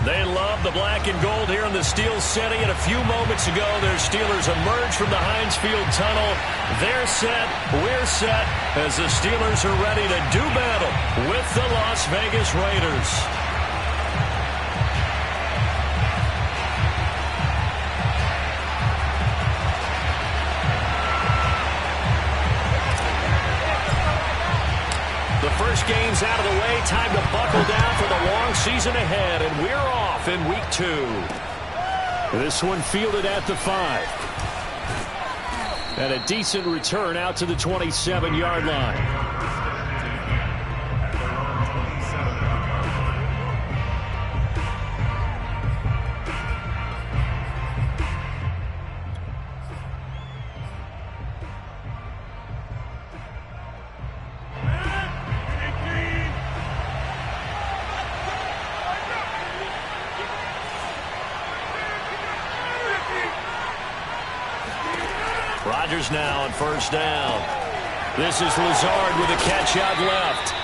They love the black and gold here in the Steel City. And a few moments ago, their Steelers emerged from the Heinz Field tunnel. They're set, we're set, as the Steelers are ready to do battle with the Las Vegas Raiders. The first game's out of the way. Time to buckle down for the long season ahead. And we're off in week 2. This one fielded at the 5. And a decent return out to the 27-yard line. Rodgers now on first down. This is Lazard with a catch out left.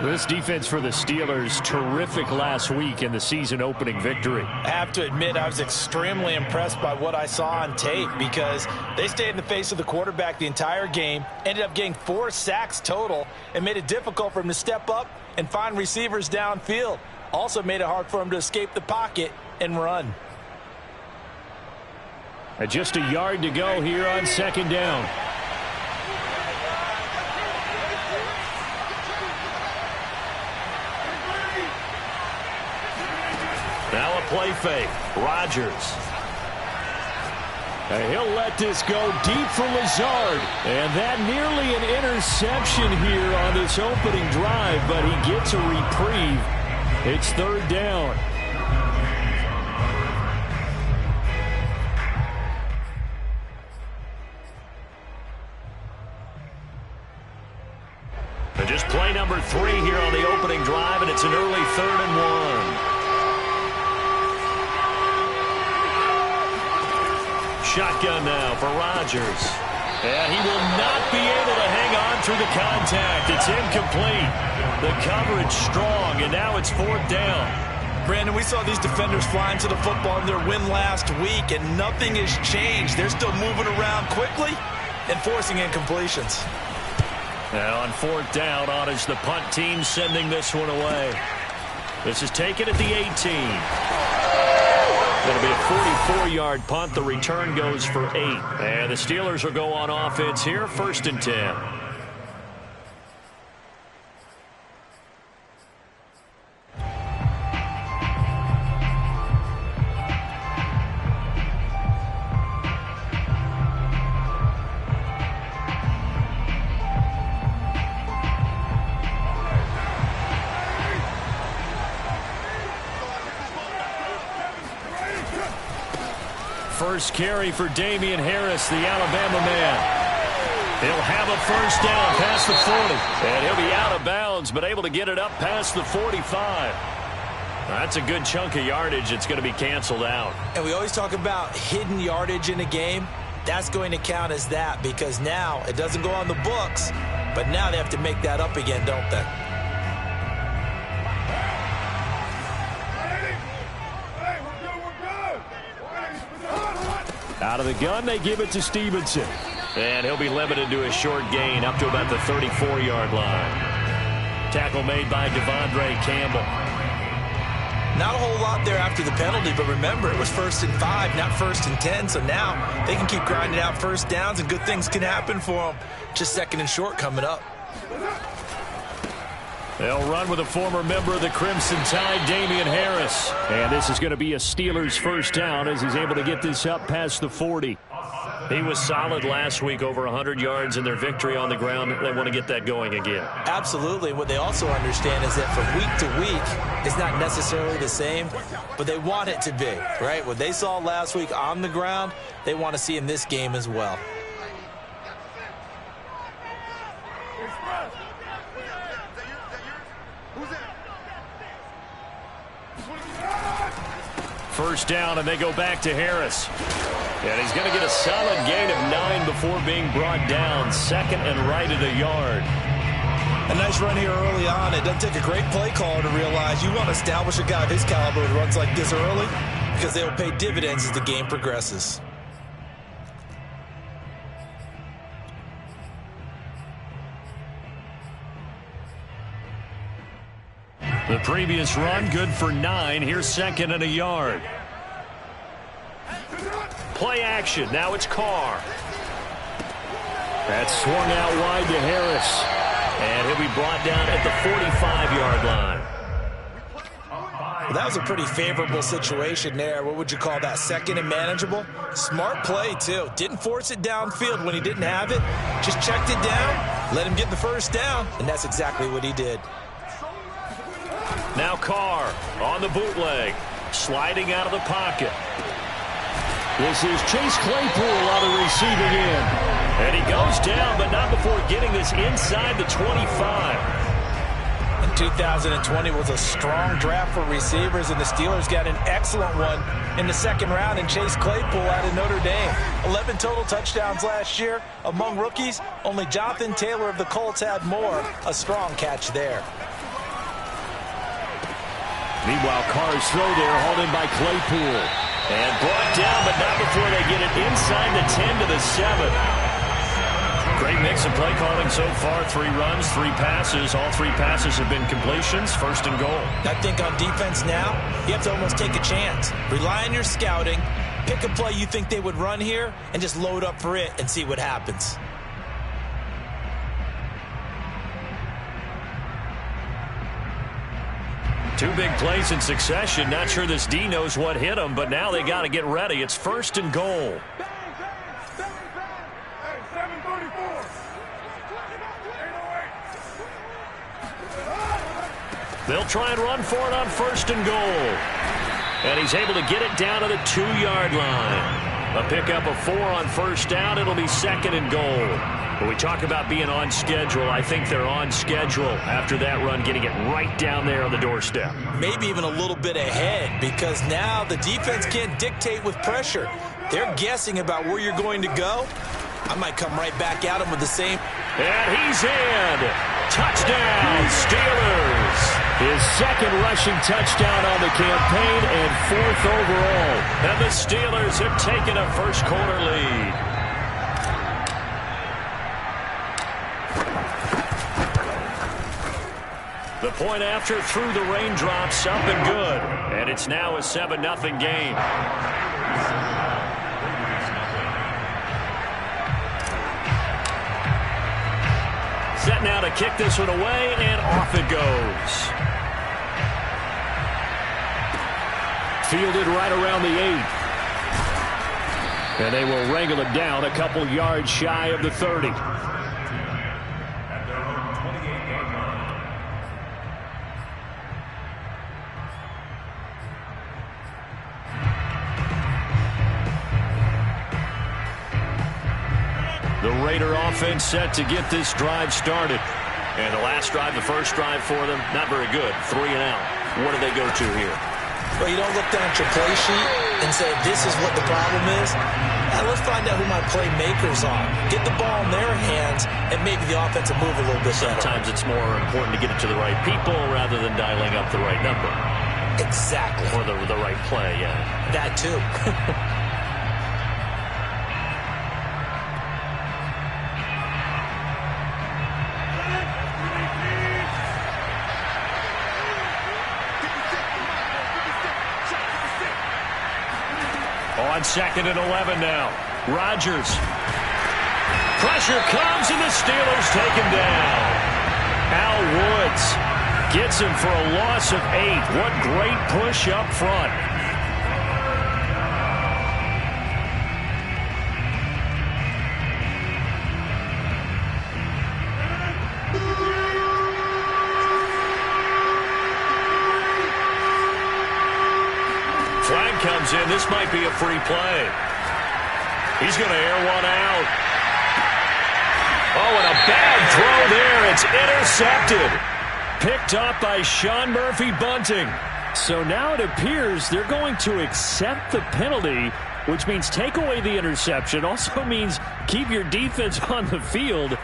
This defense for the Steelers, terrific last week in the season-opening victory. I have to admit, I was extremely impressed by what I saw on tape because they stayed in the face of the quarterback the entire game, ended up getting 4 sacks total, and made it difficult for him to step up and find receivers downfield. Also made it hard for him to escape the pocket and run. Just a yard to go here on second down. Now a play fake. Rodgers. And he'll let this go deep for Lazard. And that nearly an interception here on this opening drive, but he gets a reprieve. It's third down. Just play number 3 here on the opening drive, and it's an early 3rd and 1. Shotgun now for Rodgers. And he will not be able to hang on through the contact. It's incomplete. The coverage strong, and now it's 4th down. Brandon, we saw these defenders flying to the football in their win last week, and nothing has changed. They're still moving around quickly and forcing incompletions. Now on 4th down, on is the punt team sending this one away. This is taken at the 18. It'll be a 44-yard punt. The return goes for 8. And the Steelers will go on offense here, 1st and 10. First carry for Damian Harris, the Alabama man. He'll have a first down past the 40. And he'll be out of bounds, but able to get it up past the 45. That's a good chunk of yardage. It's going to be canceled out. And we always talk about hidden yardage in a game. That's going to count as that because now it doesn't go on the books, but now they have to make that up again, don't they? Out of the gun, they give it to Stevenson. And he'll be limited to a short gain up to about the 34-yard line. Tackle made by Devondre Campbell. Not a whole lot there after the penalty, but remember, it was 1st and 5, not 1st and 10. So now they can keep grinding out first downs, and good things can happen for them. Just 2nd and short coming up. They'll run with a former member of the Crimson Tide, Damian Harris. And this is going to be a Steelers first down as he's able to get this up past the 40. He was solid last week, over 100 yards in their victory on the ground. They want to get that going again. Absolutely. What they also understand is that from week to week, it's not necessarily the same, but they want it to be, right? What they saw last week on the ground, they want to see in this game as well. First down, and they go back to Harris. And he's going to get a solid gain of 9 before being brought down. 2nd and right at a yard. A nice run here early on. It doesn't take a great play caller to realize you want to establish a guy of his caliber who runs like this early because they will pay dividends as the game progresses. The previous run, good for 9. Here's second and a yard. Play action. Now it's Carr. That's swung out wide to Harris. And he'll be brought down at the 45-yard line. Well, that was a pretty favorable situation there. What would you call that? Second and manageable? Smart play, too. Didn't force it downfield when he didn't have it. Just checked it down, let him get the first down, and that's exactly what he did. Now Carr on the bootleg, sliding out of the pocket. This is Chase Claypool on the receiving end. And he goes down, but not before getting this inside the 25. And 2020 was a strong draft for receivers, and the Steelers got an excellent one in the second round in Chase Claypool out of Notre Dame. 11 total touchdowns last year. Among rookies, only Jonathan Taylor of the Colts had more. A strong catch there. Meanwhile, Carr's throw there, hauled in by Claypool. And brought down, but not before they get it inside the 10 to the 7. Great mix of play calling so far. 3 runs, 3 passes. All 3 passes have been completions. First and goal. I think on defense now, you have to almost take a chance. Rely on your scouting. Pick a play you think they would run here and just load up for it and see what happens. Two big plays in succession. Not sure this D knows what hit him, but now they got to get ready. It's first and goal. They'll try and run for it on first and goal. And he's able to get it down to the 2-yard line. A pickup of 4 on first down. It'll be second and goal. When we talk about being on schedule, I think they're on schedule after that run, getting it right down there on the doorstep. Maybe even a little bit ahead, because now the defense can't dictate with pressure. They're guessing about where you're going to go. I might come right back at him with the same. And he's in. Touchdown, Steelers. His second rushing touchdown on the campaign and 4th overall. And the Steelers have taken a first-quarter lead. The point after through the raindrops, up and good. And it's now a 7-0 game. Set now to kick this one away, and off it goes. Fielded right around the 8. And they will wrangle it down a couple yards shy of the 30. The Raider offense set to get this drive started. And the last drive, the first drive for them, not very good. 3 and out. What do they go to here? Well, you don't look down at your play sheet and say, this is what the problem is. Now, let's find out who my playmakers are. Get the ball in their hands, and maybe the offense will move a little bit better. Sometimes it's more important to get it to the right people rather than dialing up the right number. Exactly. Or the right play, yeah. That, too. On 2nd and 11 now. Rodgers. Pressure comes, and the Steelers take him down. Al Woods gets him for a loss of 8. What great push up front. Flag comes in. This might be a free play. He's going to air one out. Oh, and a bad throw there. It's intercepted. Picked up by Sean Murphy-Bunting. So now it appears they're going to accept the penalty, which means take away the interception. Also means keep your defense on the field.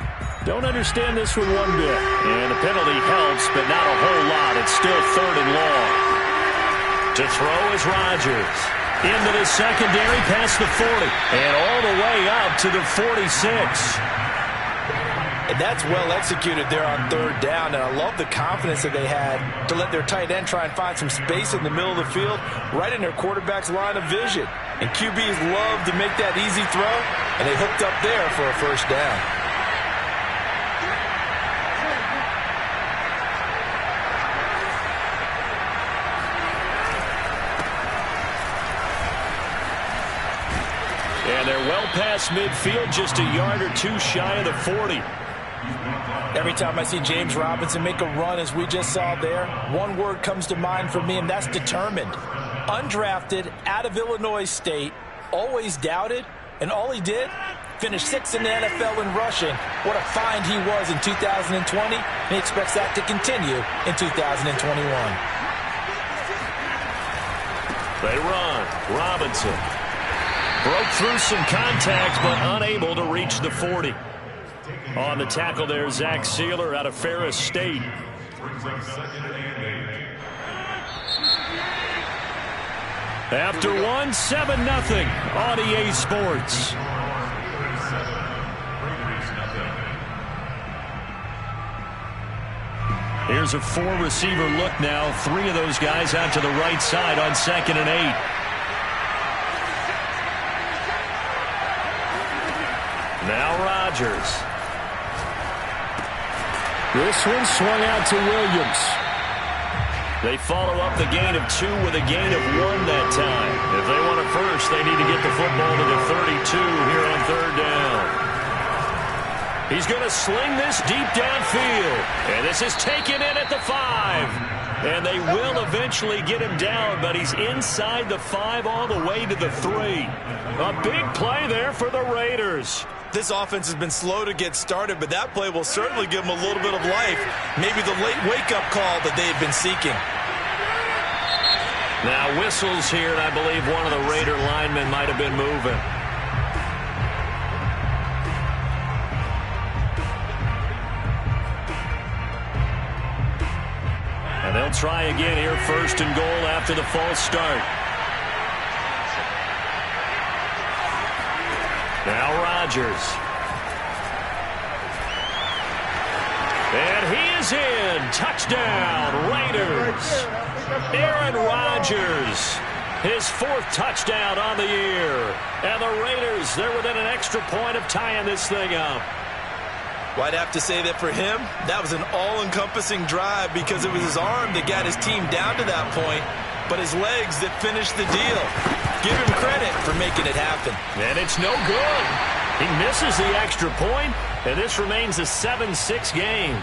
Don't understand this one one bit. And the penalty helps, but not a whole lot. It's still 3rd and long. To throw is Rodgers. Into the secondary, past the 40. And all the way up to the 46. And that's well executed there on 3rd down. And I love the confidence that they had to let their tight end try and find some space in the middle of the field, right in their quarterback's line of vision. And QBs love to make that easy throw, and they hooked up there for a 1st down. And they're well past midfield, just a yard or two shy of the 40. Every time I see James Robinson make a run, as we just saw there, one word comes to mind for me, and that's determined. Undrafted, out of Illinois State, always doubted, and all he did, finished 6th in the NFL in rushing. What a find he was in 2020, and he expects that to continue in 2021. They run. Robinson broke through some contact, but unable to reach the 40. On the tackle there, Zach Sealer out of Ferris State. After one, 7-0 on EA Sports. Here's a 4-receiver look now. 3 of those guys out to the right side on 2nd and 8. Now Rodgers. This one swung out to Williams. They follow up the gain of 2 with a gain of 1 that time. If they want a first, they need to get the football to the 32 here on 3rd down. He's going to sling this deep downfield. And this is taken in at the 5. And they will eventually get him down, but he's inside the 5 all the way to the 3. A big play there for the Raiders. This offense has been slow to get started, but that play will certainly give them a little bit of life. Maybe the late wake-up call that they had been seeking. Now whistles here, and I believe one of the Raider linemen might have been moving. And they'll try again here, 1st and goal after the false start. Now Rodgers. And he is in. Touchdown, Raiders. Aaron Rodgers, his 4th touchdown on the year. And the Raiders, they're within an extra point of tying this thing up. Well, I'd have to say that for him, that was an all-encompassing drive because it was his arm that got his team down to that point, but his legs that finished the deal. Give him credit for making it happen. And it's no good. He misses the extra point, and this remains a 7-6 game.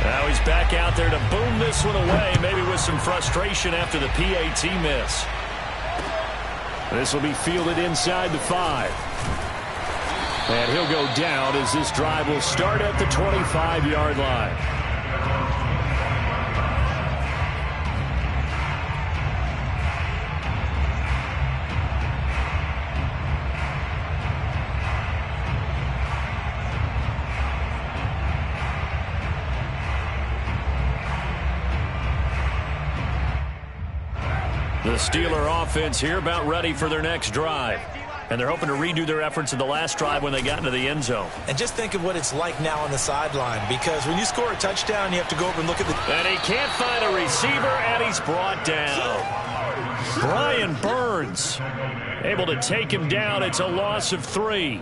Now he's back out there to boom this one away, maybe with some frustration after the PAT miss. This will be fielded inside the 5. And he'll go down as this drive will start at the 25-yard line. The Steeler offense here about ready for their next drive. And they're hoping to redo their efforts in the last drive when they got into the end zone. And just think of what it's like now on the sideline, because when you score a touchdown, you have to go over and look at the... And he can't find a receiver, and he's brought down. Brian Burns able to take him down. It's a loss of 3.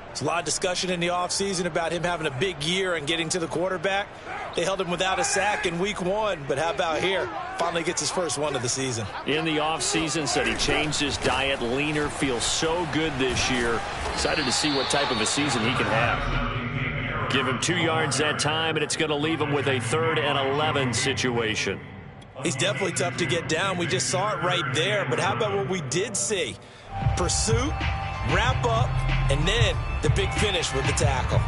There's a lot of discussion in the offseason about him having a big year and getting to the quarterback. They held him without a sack in week 1, but how about here? Finally gets his first one of the season. In the offseason, said he changed his diet, leaner, feels so good this year. Excited to see what type of a season he can have. Give him 2 yards that time, and it's going to leave him with a 3rd and 11 situation. He's definitely tough to get down. We just saw it right there, but how about what we did see? Pursuit, wrap up, and then the big finish with the tackle.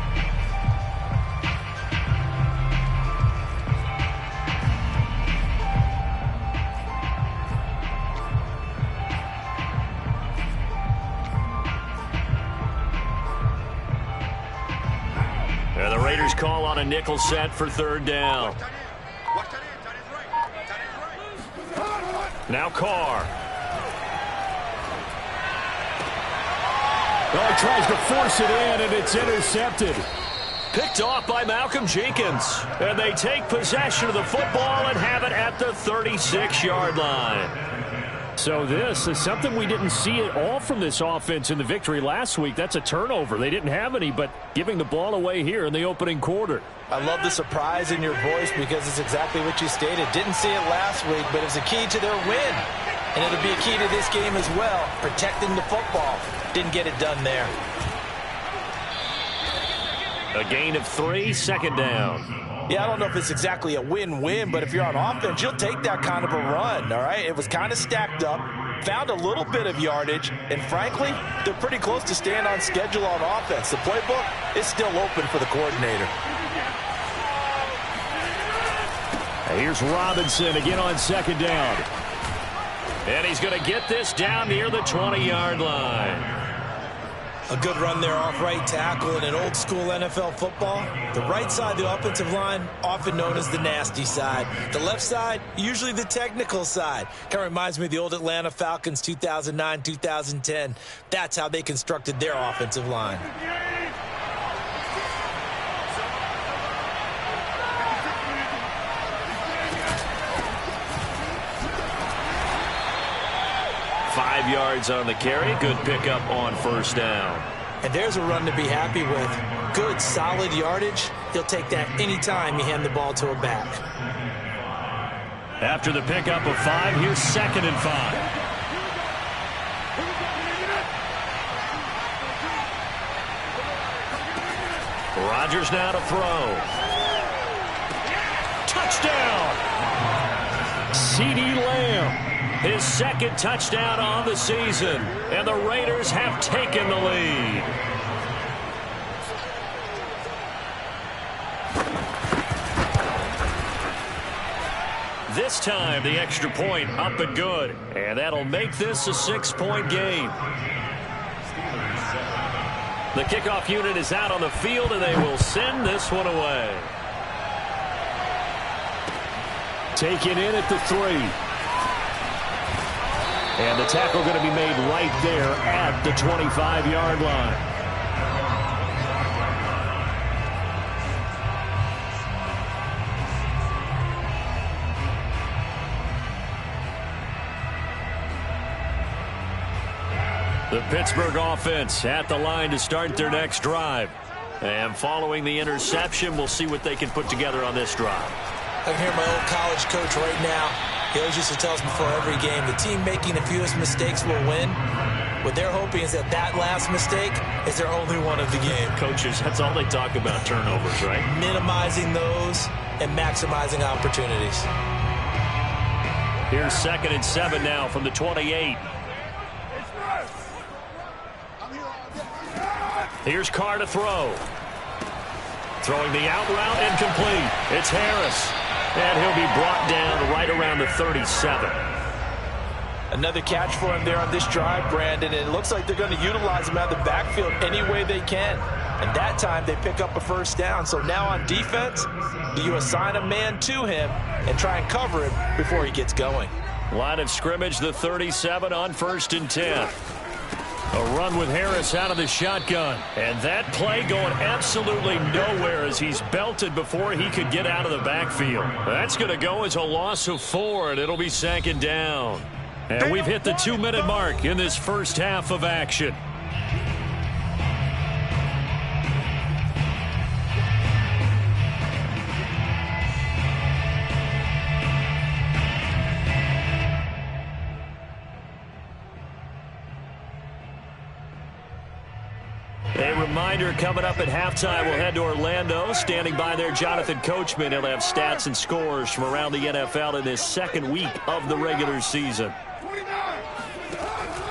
call on a nickel set for third down. Now Carr. Oh, he tries to force it in, and it's intercepted. Picked off by Malcolm Jenkins. And they take possession of the football and have it at the 36-yard line. So this is something we didn't see at all from this offense in the victory last week. That's a turnover. They didn't have any, but giving the ball away here in the opening quarter. I love the surprise in your voice because it's exactly what you stated. Didn't see it last week, but it was a key to their win. And it'll be a key to this game as well, protecting the football. Didn't get it done there. A gain of 3, second down. Yeah, I don't know if it's exactly a win-win, but if you're on offense, you'll take that kind of a run, all right? It was kind of stacked up, found a little bit of yardage, and frankly, they're pretty close to staying on schedule on offense. The playbook is still open for the coordinator. Here's Robinson again on second down. And he's going to get this down near the 20-yard line. A good run there off right tackle in an old-school NFL football. The right side of the offensive line, often known as the nasty side. The left side, usually the technical side. Kind of reminds me of the old Atlanta Falcons 2009-2010. That's how they constructed their offensive line. Five yards on the carry. Good pickup on first down. And there's a run to be happy with. Good, solid yardage. He'll take that anytime you hand the ball to a back. After the pickup of 5, here's 2nd and 5. Rodgers now to throw. Touchdown! CeeDee Lamb. His 2nd touchdown on the season. And the Raiders have taken the lead. This time, the extra point up and good. And that'll make this a 6-point game. The kickoff unit is out on the field, and they will send this one away. Taken in at the 3. And the tackle going to be made right there at the 25-yard line. The Pittsburgh offense at the line to start their next drive. And following the interception, we'll see what they can put together on this drive. I can hear my old college coach right now. He always used to tell us before every game, the team making the fewest mistakes will win. What they're hoping is that last mistake is their only one of the game. Coaches, that's all they talk about, turnovers, right? Minimizing those and maximizing opportunities. Here's 2nd and 7 now from the 28. Here's Carr to throw. Throwing the out route, incomplete. It's Harris. And he'll be brought down right around the 37. Another catch for him there on this drive, Brandon. And it looks like they're going to utilize him out of the backfield any way they can. And that time they pick up a first down. So now on defense, do you assign a man to him and try and cover him before he gets going? Line of scrimmage, the 37 on 1st and 10. A run with Harris out of the shotgun. And that play going absolutely nowhere as he's belted before he could get out of the backfield. That's going to go as a loss of 4, and it'll be 2nd down. And we've hit the 2-minute mark in this first half of action. A reminder coming up at halftime, we'll head to Orlando. Standing by there, Jonathan Coachman. He'll have stats and scores from around the NFL in this 2nd week of the regular season.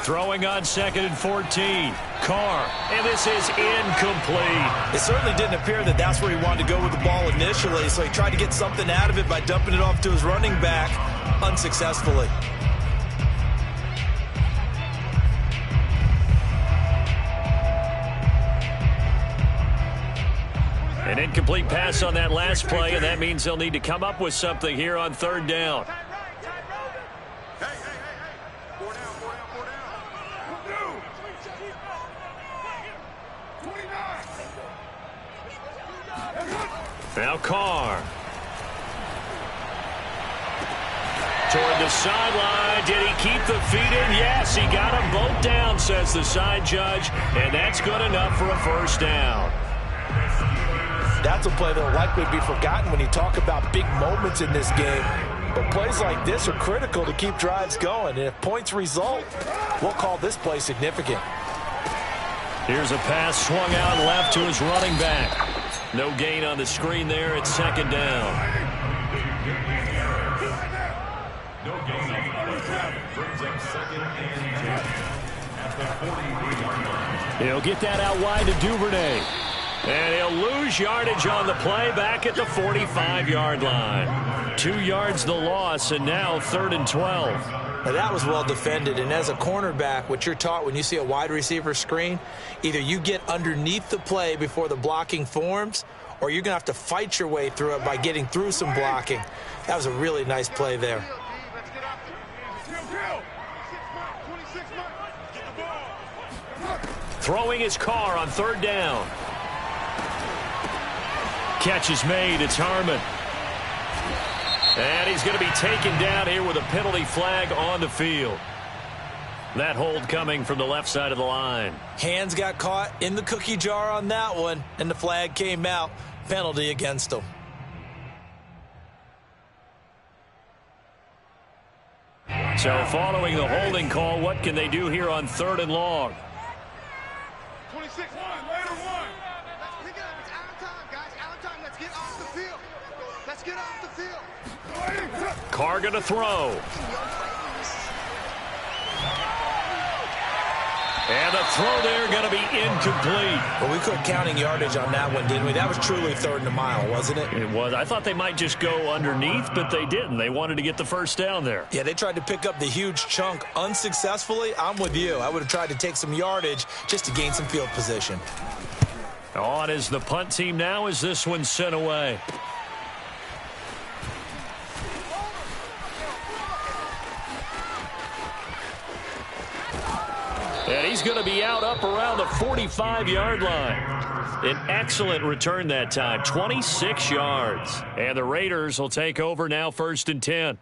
Throwing on 2nd and 14. Carr, and this is incomplete. It certainly didn't appear that that's where he wanted to go with the ball initially, so he tried to get something out of it by dumping it off to his running back unsuccessfully. An incomplete pass on that last play, and that means they'll need to come up with something here on third down. Now Carr. Toward the sideline. Did he keep the feet in? Yes, he got them both down, says the side judge. And that's good enough for a first down. That's a play that will likely be forgotten when you talk about big moments in this game. But plays like this are critical to keep drives going. And if points result, we'll call this play significant. Here's a pass swung out left to his running back. No gain on the screen there. It's second down. No gain on the first down. Brings up second and 10 at the 43-yard line. He'll get that out wide to Duvernay. And he'll lose yardage on the play back at the 45-yard line. 2 yards the loss, and now 3rd and 12. Now that was well defended, and as a cornerback, what you're taught when you see a wide receiver screen, either you get underneath the play before the blocking forms, or you're going to have to fight your way through it by getting through some blocking. That was a really nice play there. Throwing his Carr on third down. Catch is made. It's Harmon. And he's going to be taken down here with a penalty flag on the field. That hold coming from the left side of the line. Hands got caught in the cookie jar on that one, and the flag came out. Penalty against him. So following the holding call, what can they do here on 3rd and long? 26-1, later one. Let's pick it up. It's out of time, guys. Out of time. Let's get off the field. Let's get off the field. Carr going to throw. And the throw there going to be incomplete. Well, we quit counting yardage on that one, didn't we? That was truly 3rd and a mile, wasn't it? It was. I thought they might just go underneath, but they didn't. They wanted to get the first down there. Yeah, they tried to pick up the huge chunk unsuccessfully. I'm with you. I would have tried to take some yardage just to gain some field position. On is the punt team now as this one's sent away. And he's going to be out up around the 45-yard line. An excellent return that time, 26 yards. And the Raiders will take over now 1st and 10.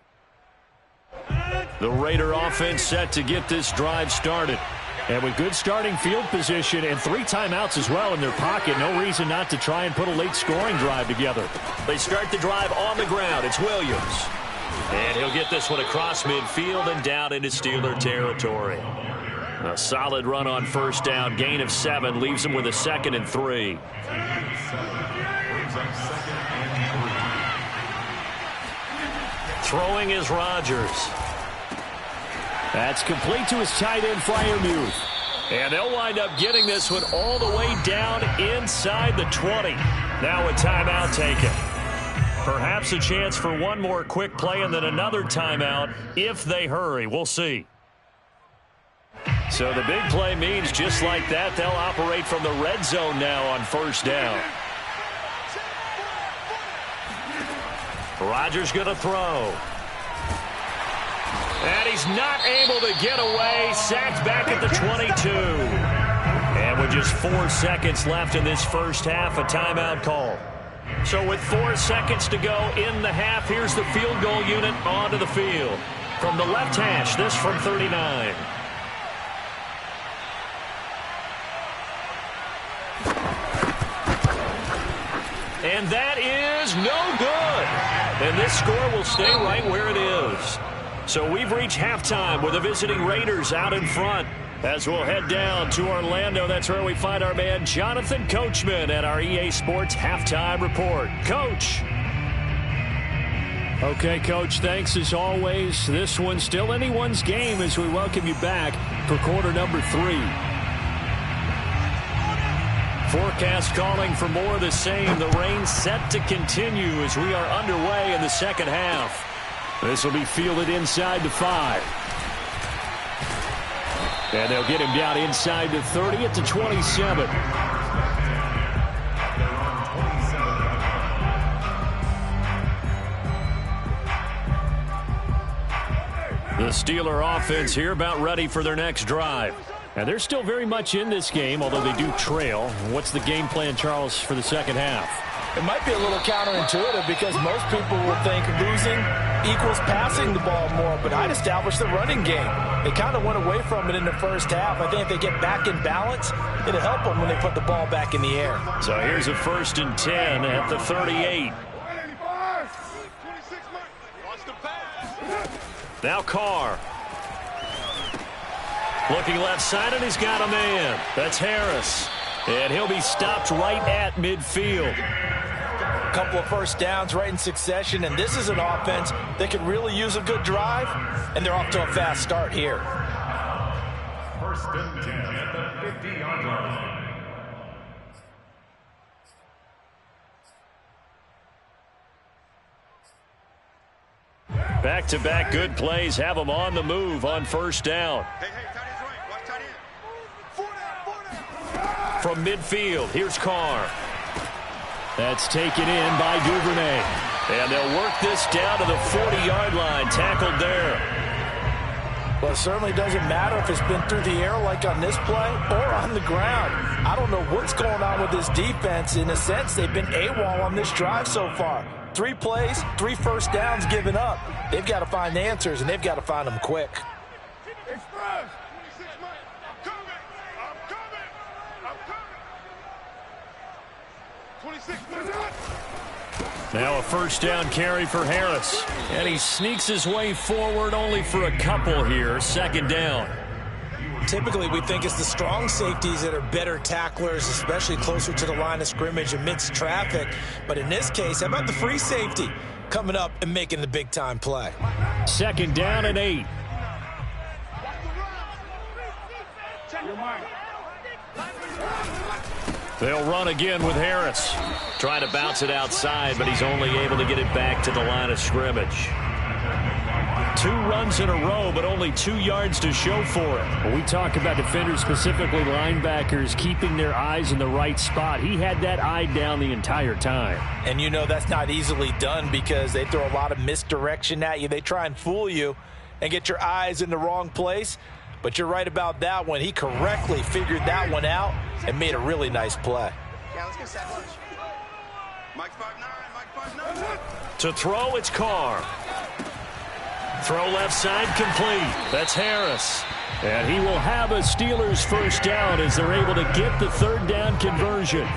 The Raider offense set to get this drive started. And with good starting field position and 3 timeouts as well in their pocket, no reason not to try and put a late scoring drive together. They start the drive on the ground. It's Williams. And he'll get this one across midfield and down into Steeler territory. A solid run on first down. Gain of 7 leaves him with a 2nd and 3. Throwing is Rodgers. That's complete to his tight end, Freiermuth. And they'll wind up getting this one all the way down inside the 20. Now a timeout taken. Perhaps a chance for one more quick play and then another timeout if they hurry. We'll see. So the big play means just like that, they'll operate from the red zone now on first down. Rodgers going to throw. And he's not able to get away. Sacked back at the 22. And with just 4 seconds left in this first half, a timeout call. So with 4 seconds to go in the half, here's the field goal unit onto the field. From the left hash, this from 39. And that is no good. And this score will stay right where it is. So we've reached halftime with the visiting Raiders out in front. As we'll head down to Orlando, that's where we find our man Jonathan Coachman at our EA Sports Halftime Report. Coach. Okay, Coach, thanks as always. This one's still anyone's game as we welcome you back for quarter number 3. Forecast calling for more of the same. The rain set to continue as we are underway in the second half. This will be fielded inside the 5. And they'll get him down inside the 30 at the 27. Steeler offense here about ready for their next drive. And they're still very much in this game, although they do trail. What's the game plan, Charles, for the second half? It might be a little counterintuitive because most people will think losing equals passing the ball more, but I'd establish the running game. They kind of went away from it in the first half. I think if they get back in balance, it'll help them when they put the ball back in the air. So here's a 1st and 10 at the 38. Now Carr. Looking left side, and he's got a man. That's Harris. And he'll be stopped right at midfield. A couple of first downs right in succession, and this is an offense that could really use a good drive, and they're off to a fast start here. 1st and 10 at the 50-yard line. Back-to-back good plays have them on the move on 1st down. Hey, tight end's right. Watch tight end. From midfield, here's Carr. That's taken in by Duvernay. And they'll work this down to the 40-yard line, tackled there. Well, it certainly doesn't matter if it's been through the air like on this play or on the ground. I don't know what's going on with this defense. In a sense, they've been AWOL on this drive so far. 3 plays, 3 first downs given up. They've got to find answers, and they've got to find them quick. Express. 26 man. I'm coming. 26 man. Now a 1st down carry for Harris. And he sneaks his way forward only for a couple here. 2nd down. Typically, we think it's the strong safeties that are better tacklers, especially closer to the line of scrimmage amidst traffic. But in this case, how about the free safety coming up and making the big-time play? 2nd down and 8. They'll run again with Harris. Trying to bounce it outside, but he's only able to get it back to the line of scrimmage. 2 runs in a row, but only 2 yards to show for it. When we talk about defenders, specifically linebackers, keeping their eyes in the right spot, he had that eye down the entire time. And you know that's not easily done because they throw a lot of misdirection at you. They try and fool you and get your eyes in the wrong place. But you're right about that one. He correctly figured that one out and made a really nice play. Yeah, let's get set lunch. Mike 5'9", Mike 5'9". To throw, it's Carr. Throw left side complete. That's Harris. And he will have a Steelers 1st down as they're able to get the 3rd down conversion.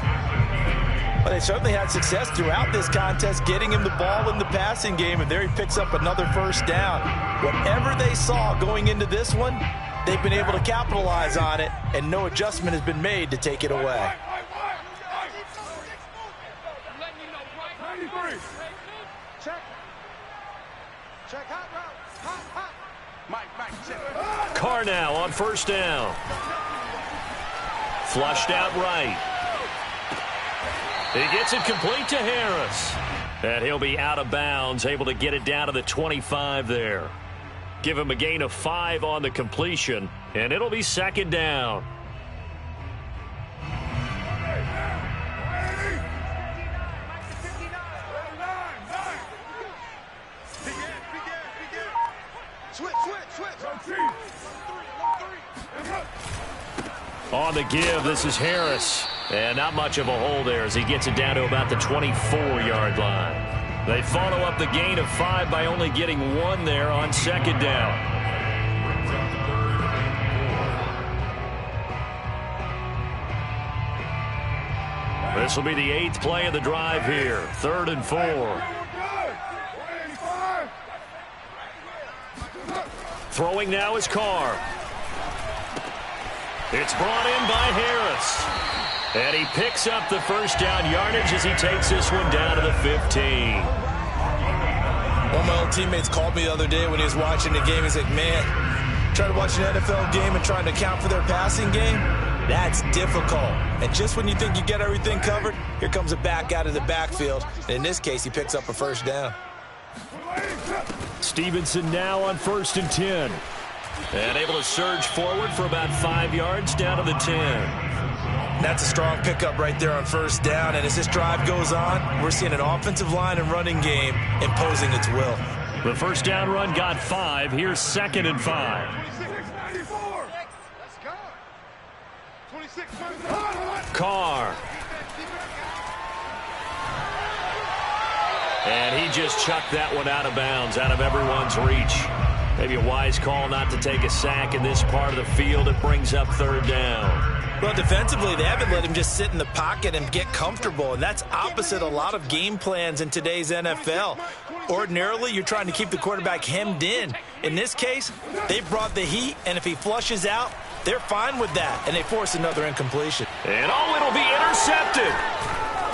Well, they certainly had success throughout this contest getting him the ball in the passing game, and there he picks up another 1st down. Whatever they saw going into this one, they've been able to capitalize on it, and no adjustment has been made to take it away. Check hot route. Hot. Mike, check. Carr now on 1st down. Flushed out right. He gets it complete to Harris. And he'll be out of bounds, able to get it down to the 25 there. Give him a gain of 5 on the completion, and it'll be 2nd down. Switch. On the give, this is Harris. And not much of a hole there as he gets it down to about the 24-yard line. They follow up the gain of 5 by only getting 1 there on 2nd down. This will be the 8th play of the drive here. 3rd and 4. Throwing now is Carr. It's brought in by Harris. And he picks up the 1st down yardage as he takes this one down to the 15. One of my old teammates called me the other day when he was watching the game. He's like, man, trying to watch an NFL game and trying to account for their passing game, that's difficult. And just when you think you get everything covered, here comes a back out of the backfield. And in this case, he picks up a 1st down. Stevenson now on 1st and 10. And able to surge forward for about 5 yards down to the 10. That's a strong pickup right there on 1st down. And as this drive goes on, we're seeing an offensive line and running game imposing its will. The first down run got 5. Here's 2nd and 5. 26-94. Let's go. 26. Carr. And he just chucked that one out of bounds, out of everyone's reach. Maybe a wise call not to take a sack in this part of the field. It brings up 3rd down. Well, defensively, they haven't let him just sit in the pocket and get comfortable, and that's opposite a lot of game plans in today's NFL. Ordinarily, you're trying to keep the quarterback hemmed in. In this case, they brought the heat, and if he flushes out, they're fine with that, and they force another incompletion. And it'll be intercepted.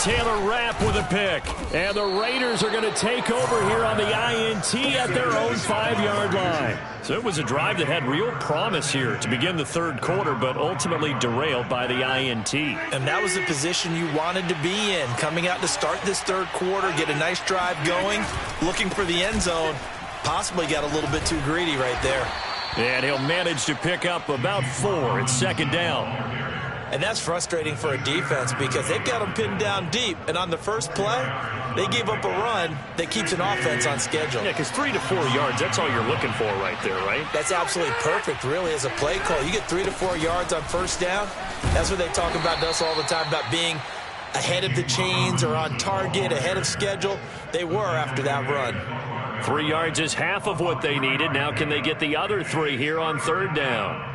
Taylor Rapp with a pick. And the Raiders are going to take over here on the INT at their own 5-yard line. So it was a drive that had real promise here to begin the 3rd quarter, but ultimately derailed by the INT. And that was the position you wanted to be in. Coming out to start this 3rd quarter, get a nice drive going, looking for the end zone. Possibly got a little bit too greedy right there. And he'll manage to pick up about 4. It's 2nd down. And that's frustrating for a defense because they've got them pinned down deep. And on the first play, they gave up a run that keeps an offense on schedule. Yeah, because 3 to 4 yards, that's all you're looking for right there, right? That's absolutely perfect, really, as a play call. You get 3 to 4 yards on first down. That's what they talk about to us all the time, about being ahead of the chains or on target, ahead of schedule. They were after that run. 3 yards is half of what they needed. Now can they get the other 3 here on 3rd down?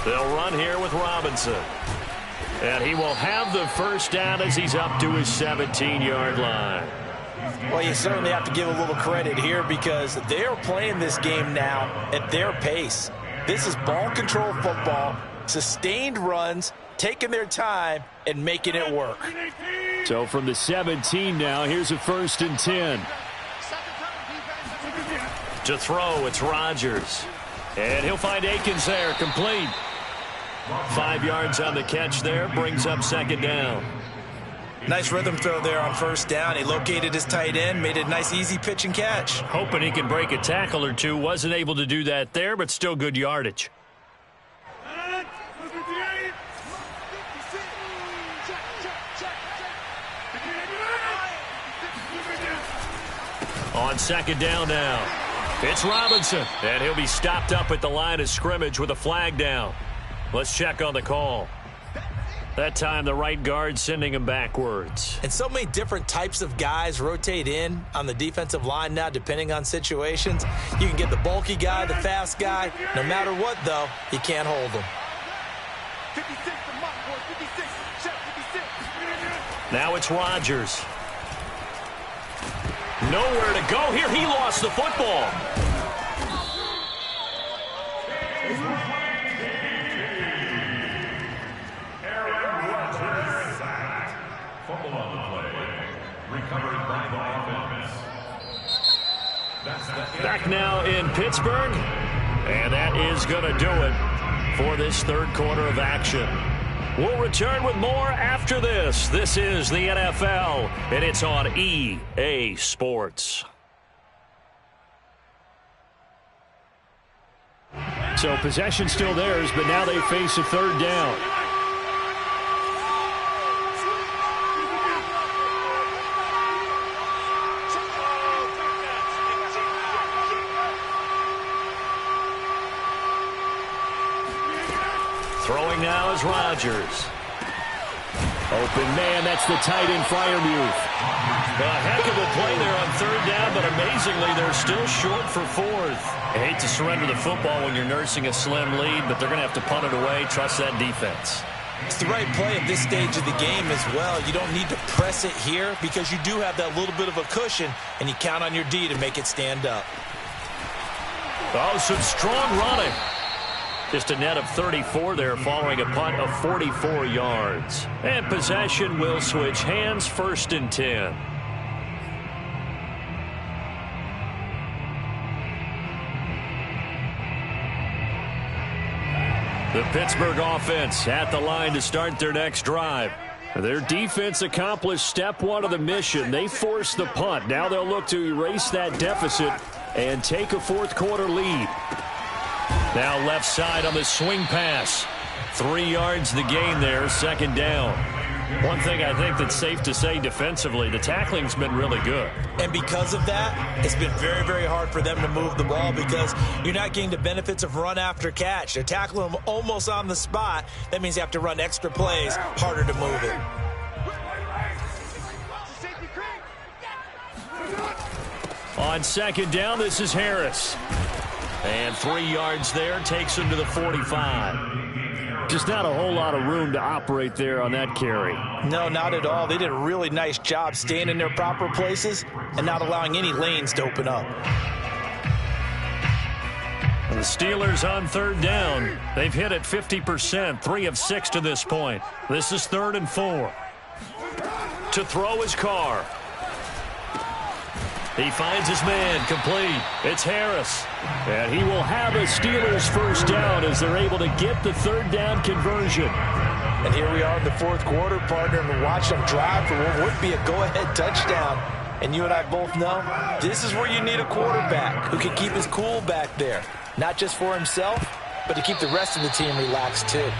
They'll run here with Robinson. And he will have the first down as he's up to his 17-yard line. Well, you certainly have to give a little credit here because they're playing this game now at their pace. This is ball control football, sustained runs, taking their time, and making it work. So from the 17 now, here's a 1st and 10. To throw, it's Rodgers. And he'll find Akins there, complete. 5 yards on the catch there, brings up 2nd down. Nice rhythm throw there on first down. He located his tight end, made a nice easy pitch and catch. Hoping he can break a tackle or two. Wasn't able to do that there, but still good yardage. On 2nd down now, it's Robinson. And he'll be stopped up at the line of scrimmage with a flag down. Let's check on the call. That time the right guard sending him backwards. And so many different types of guys rotate in on the defensive line now depending on situations. You can get the bulky guy, the fast guy. No matter what, though, you can't hold them. 56 to Mike, boy. 56. Check 56. Now it's Rodgers. Nowhere to go here. He lost the football. Back now in Pittsburgh, and that is going to do it for this 3rd quarter of action. We'll return with more after this. This is the NFL, and it's on EA Sports. So possession still theirs, but now they face a 3rd down. Throwing now is Rodgers. Open man, that's the tight end Freiermuth. A heck of a play there on 3rd down, but amazingly they're still short for 4th. I hate to surrender the football when you're nursing a slim lead, but they're going to have to punt it away. Trust that defense. It's the right play at this stage of the game as well. You don't need to press it here because you do have that little bit of a cushion, and you count on your D to make it stand up. Oh, some strong running. Just a net of 34 there following a punt of 44 yards. And possession will switch hands, 1st and 10. The Pittsburgh offense at the line to start their next drive. Their defense accomplished step one of the mission. They forced the punt. Now they'll look to erase that deficit and take a fourth-quarter lead. Now left side on the swing pass. 3 yards the gain there, second down. One thing I think that's safe to say defensively, the tackling's been really good. And because of that, it's been very, very hard for them to move the ball because you're not getting the benefits of run after catch. They're tackling them almost on the spot. That means you have to run extra plays, harder to move it. On second down, this is Harris. And 3 yards there, takes him to the 45. Just not a whole lot of room to operate there on that carry. No, not at all. They did a really nice job staying in their proper places and not allowing any lanes to open up. The Steelers on third down. They've hit it 50%, 3 of 6 to this point. This is 3rd and 4. To throw his Carr. He finds his man, complete. It's Harris. And he will have a Steelers first down as they're able to get the third down conversion. And here we are in the fourth quarter, partner, and watch them drive for what would be a go-ahead touchdown. And you and I both know this is where you need a quarterback who can keep his cool back there. Not just for himself, but to keep the rest of the team relaxed too.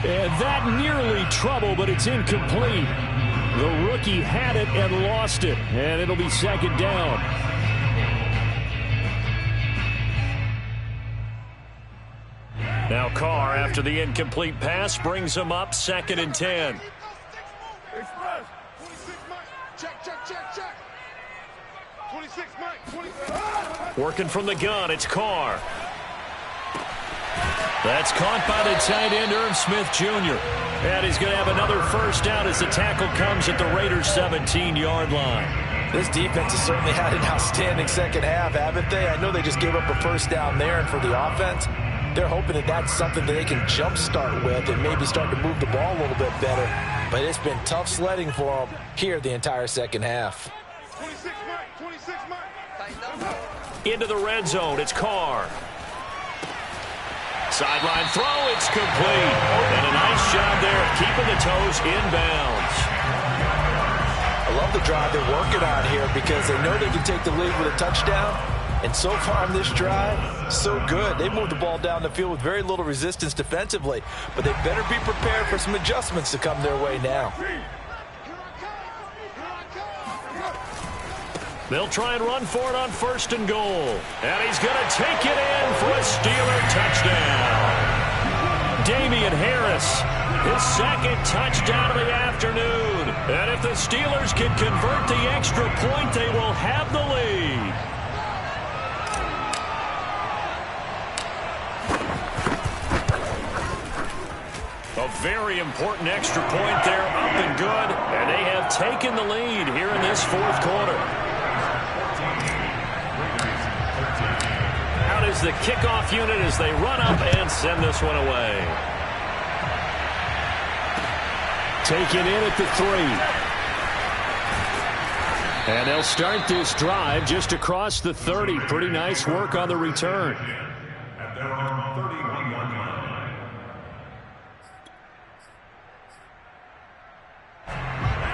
And that nearly trouble, but it's incomplete. The rookie had it and lost it, and it'll be second down. Now Carr, after the incomplete pass, brings him up 2nd and 10. Working from the gun, it's Carr. That's caught by the tight end, Irv Smith Jr. And he's going to have another first down as the tackle comes at the Raiders' 17-yard line. This defense has certainly had an outstanding second half, haven't they? I know they just gave up a first down there, and for the offense, they're hoping that that's something that they can jumpstart with and maybe start to move the ball a little bit better. But it's been tough sledding for them here the entire second half. 26 Mike. Into the red zone, it's Carr. Sideline throw, it's complete. And a nice job there of keeping the toes inbounds. I love the drive they're working on here because they know they can take the lead with a touchdown. And so far on this drive, so good. They moved the ball down the field with very little resistance defensively. But they better be prepared for some adjustments to come their way now. They'll try and run for it on 1st and goal. And he's going to take it in for a Steeler touchdown. Damian Harris, his 2nd touchdown of the afternoon. And if the Steelers can convert the extra point, they will have the lead. A very important extra point there, up and good. And they have taken the lead here in this fourth quarter. Out is the kickoff unit as they run up and send this one away. Taken in at the 3. And they'll start this drive just across the 30. Pretty nice work on the return. At their own 31-yard line.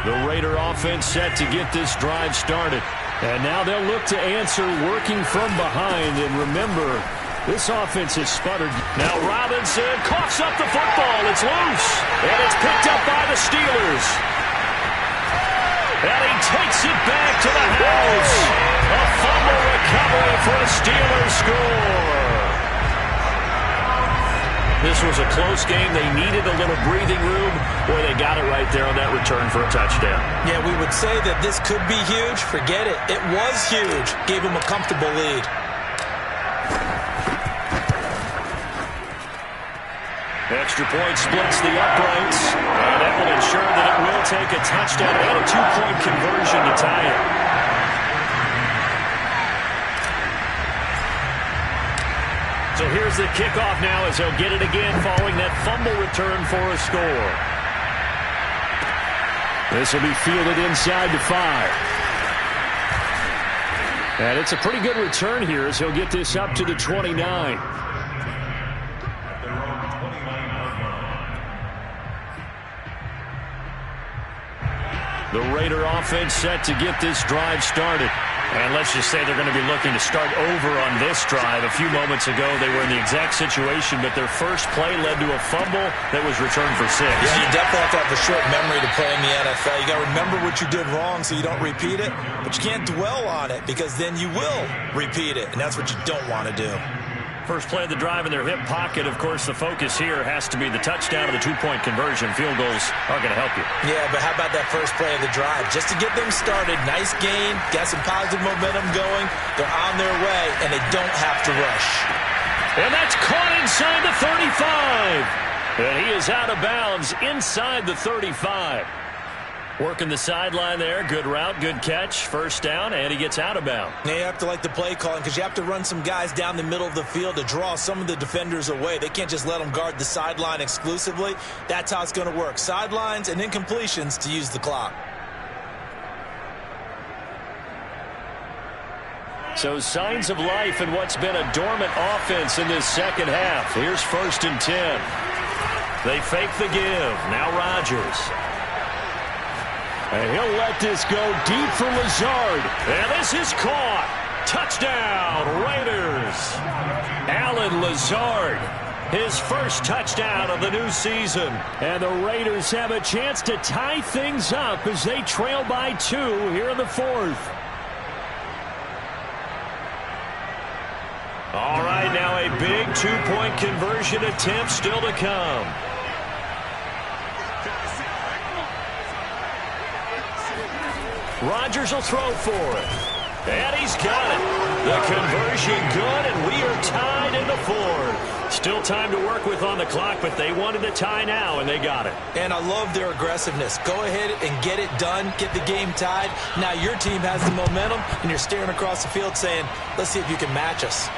The Raider offense set to get this drive started. And now they'll look to answer working from behind. And remember, this offense has sputtered. Now Robinson coughs up the football. It's loose. And it's picked up by the Steelers. And he takes it back to the house. A fumble recovery for a Steelers score. This was a close game. They needed a little breathing room. Boy, they got it right there on that return for a touchdown. Yeah, we would say that this could be huge. Forget it. It was huge. Gave him a comfortable lead. Extra point splits the uprights. And that will ensure that it will take a touchdown and a 2-point conversion to tie it. So here's the kickoff now as they'll get it again following that fumble return for a score. This will be fielded inside the 5. And it's a pretty good return here as he'll get this up to the 29. At their own 29 The Raider offense set to get this drive started. And let's just say they're going to be looking to start over on this drive. A few moments ago, they were in the exact situation, but their first play led to a fumble that was returned for 6. Yeah, you definitely have to have a short memory to play in the NFL. You got to remember what you did wrong so you don't repeat it, but you can't dwell on it because then you will repeat it, and that's what you don't want to do. First play of the drive in their hip pocket. Of course, the focus here has to be the touchdown of the two-point conversion. Field goals are going to help you. Yeah, but how about that first play of the drive? Just to get them started, nice gain, got some positive momentum going. They're on their way, and they don't have to rush. And that's caught inside the 35. And he is out of bounds inside the 35. Working the sideline there. Good route, good catch. First down, and he gets out of bounds. Now you have to like the play calling because you have to run some guys down the middle of the field to draw some of the defenders away. They can't just let them guard the sideline exclusively. That's how it's going to work. Sidelines and incompletions to use the clock. So signs of life in what's been a dormant offense in this second half. Here's 1st and 10. They fake the give. Now Rodgers. And he'll let this go deep for Lazard. And this is caught. Touchdown, Raiders. Alan Lazard, his first touchdown of the new season. And the Raiders have a chance to tie things up as they trail by 2 here in the 4th. All right, now a big two-point conversion attempt still to come. Rodgers will throw for it. And he's got it. The conversion good, and we are tied in the 4th. Still time to work with on the clock, but they wanted to tie now, and they got it. And I love their aggressiveness. Go ahead and get it done. Get the game tied. Now your team has the momentum, and you're staring across the field saying, let's see if you can match us.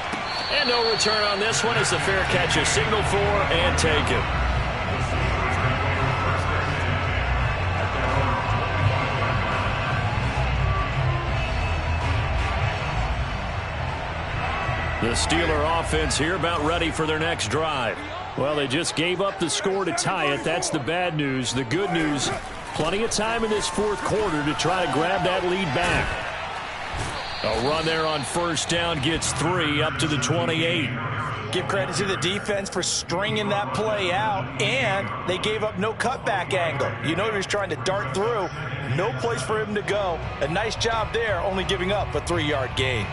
And no return on this one as the fair catch is signaled for and taken. The Steeler offense here about ready for their next drive. Well, they just gave up the score to tie it. That's the bad news. The good news, plenty of time in this 4th quarter to try to grab that lead back. A run there on 1st down gets 3 up to the 28. Give credit to the defense for stringing that play out, and they gave up no cutback angle. You know he was trying to dart through. No place for him to go. A nice job there, only giving up a 3-yard gain.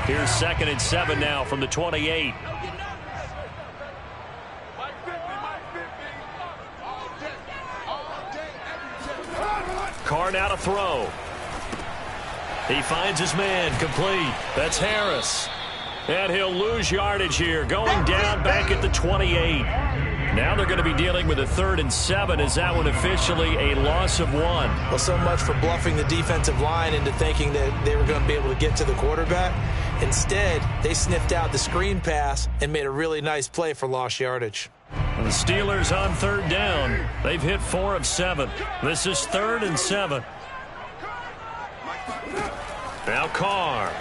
Here's 2nd and 7 now from the 28. Carr now to throw. He finds his man complete. That's Harris. And he'll lose yardage here, going down back at the 28. Now they're going to be dealing with a 3rd and 7. Is that one officially a loss of 1? Well, so much for bluffing the defensive line into thinking that they were going to be able to get to the quarterback. Instead, they sniffed out the screen pass and made a really nice play for lost yardage. The Steelers on 3rd down. They've hit 4 of 7. This is 3rd and 7. Now Carr.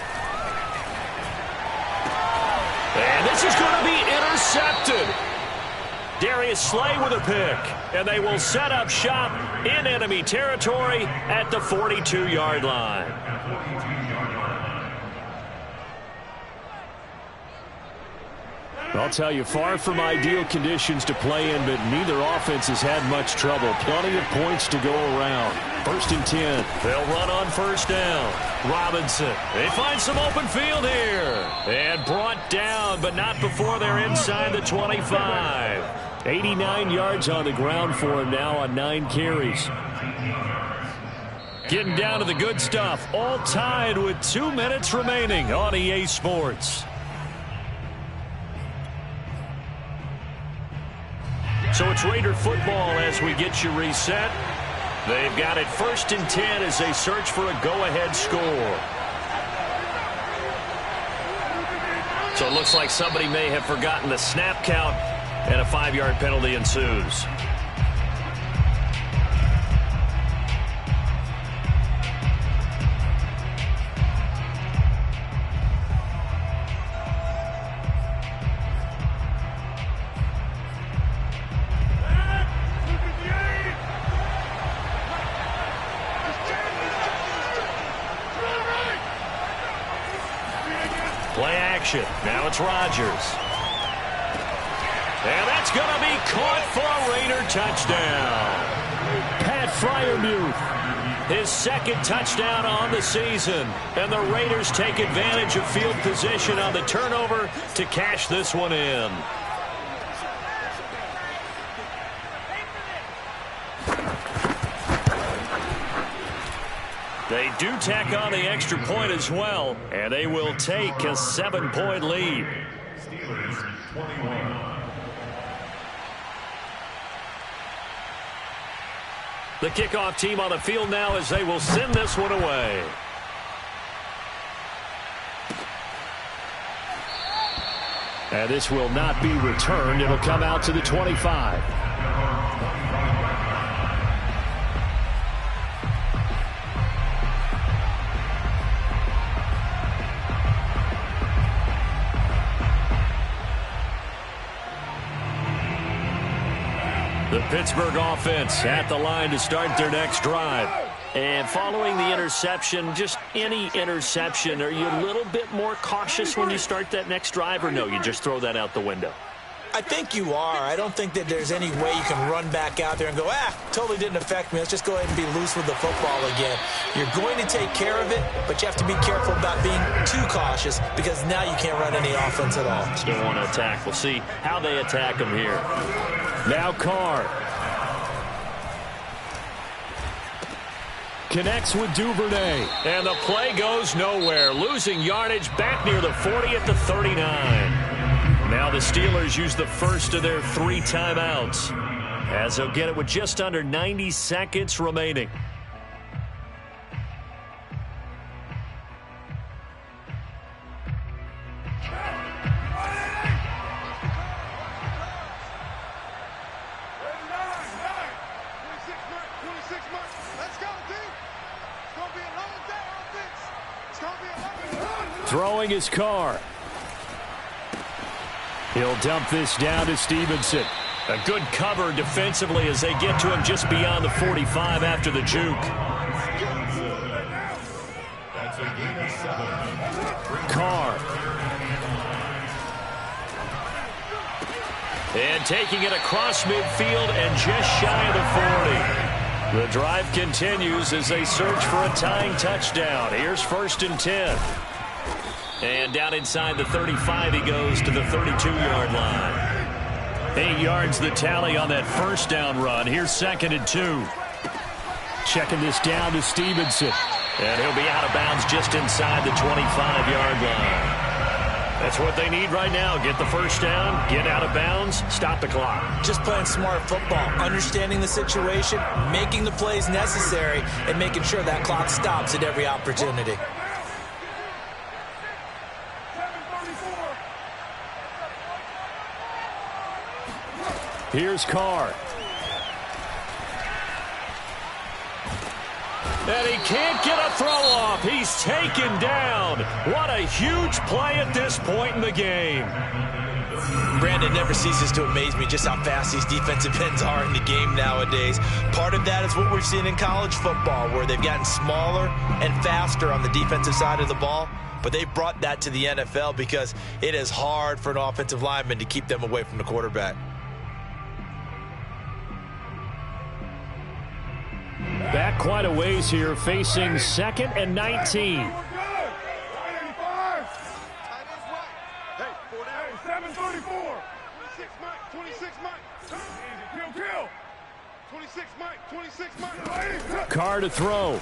And this is going to be intercepted. Darius Slay with a pick. And they will set up shop in enemy territory at the 42-yard line. I'll tell you, far from ideal conditions to play in, but neither offense has had much trouble. Plenty of points to go around. 1st and 10. They'll run on 1st down. Robinson. They find some open field here. And brought down, but not before they're inside the 25. 89 yards on the ground for him now on 9 carries. Getting down to the good stuff. All tied with 2 minutes remaining on EA Sports. So it's Raider football as we get you reset. They've got it 1st and 10 as they search for a go-ahead score. So it looks like somebody may have forgotten the snap count, and a 5-yard penalty ensues. possession. Now it's Rodgers. And that's going to be caught for a Raider touchdown. Pat Freiermuth, his second touchdown on the season. And the Raiders take advantage of field position on the turnover to cash this one in. They do tack on the extra point as well, and they will take a 7-point lead. Steelers 21. The kickoff team on the field now as they will send this one away. And this will not be returned. It'll come out to the 25. The Pittsburgh offense at the line to start their next drive. And following the interception, just any interception, are you a little bit more cautious when you start that next drive, or no, you just throw that out the window? I think you are. I don't think that there's any way you can run back out there and go, totally didn't affect me. Let's just go ahead and be loose with the football again. You're going to take care of it, but you have to be careful about being too cautious because now you can't run any offense at all. Still want to attack. We'll see how they attack them here. Now Carr. Connects with Duvernay. And the play goes nowhere. Losing yardage back near the 40 at the 39. Now the Steelers use the first of their 3 timeouts, as they'll get it with just under 90 seconds remaining. Throwing his car. He'll dump this down to Stevenson. A good cover defensively as they get to him just beyond the 45 after the juke. Carr. And taking it across midfield and just shy of the 40. The drive continues as they search for a tying touchdown. Here's 1st and 10. And down inside the 35 he goes to the 32-yard line. 8 yards the tally on that first down run. Here's 2nd and 2. Checking this down to Stevenson. And he'll be out of bounds just inside the 25-yard line. That's what they need right now. Get the first down, get out of bounds, stop the clock. Just playing smart football, understanding the situation, making the plays necessary, and making sure that clock stops at every opportunity. Here's Carr. And he can't get a throw off. He's taken down. What a huge play at this point in the game. Brandon, never ceases to amaze me just how fast these defensive ends are in the game nowadays. Part of that is what we're seeing in college football, where they've gotten smaller and faster on the defensive side of the ball. But they've brought that to the NFL because it is hard for an offensive lineman to keep them away from the quarterback. Back quite a ways here, facing 2nd and 19. Hey, 734. 26 Mike, 26 Mike. Kill. 26 Mike, 26 Mike. Carr to throw.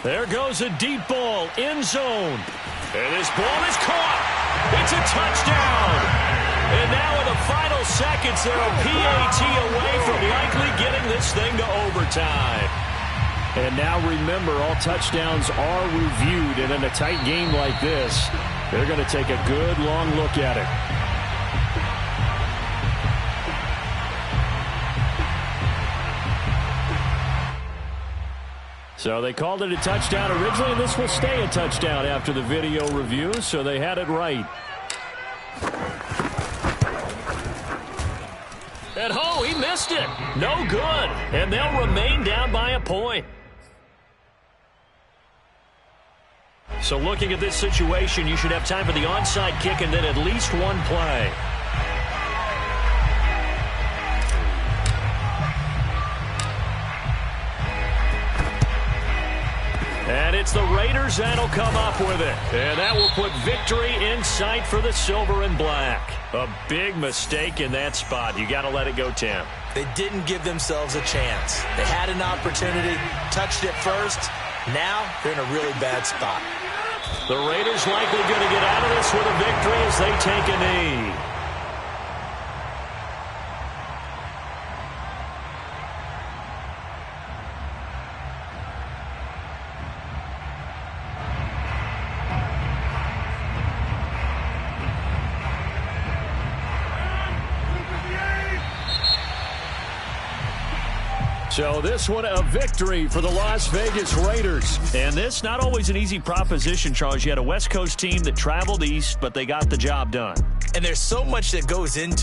There goes a deep ball, end zone. And this ball is caught. It's a touchdown. And now in the final seconds, they're a PAT away from likely getting this thing to overtime. And now remember, all touchdowns are reviewed. And in a tight game like this, they're going to take a good long look at it. So they called it a touchdown originally, and this will stay a touchdown after the video review, so they had it right. And he missed it. No good. And they'll remain down by a point. So looking at this situation, you should have time for the onside kick and then at least one play. And it's the Raiders that'll come up with it. And that will put victory in sight for the silver and black. A big mistake in that spot. You got to let it go, Tim. They didn't give themselves a chance. They had an opportunity, touched it first. Now they're in a really bad spot. The Raiders likely going to get out of this with a victory as they take a knee. So this one a victory for the Las Vegas Raiders. And this not always an easy proposition, Charles. You had a West Coast team that traveled east, but they got the job done. And there's so much that goes into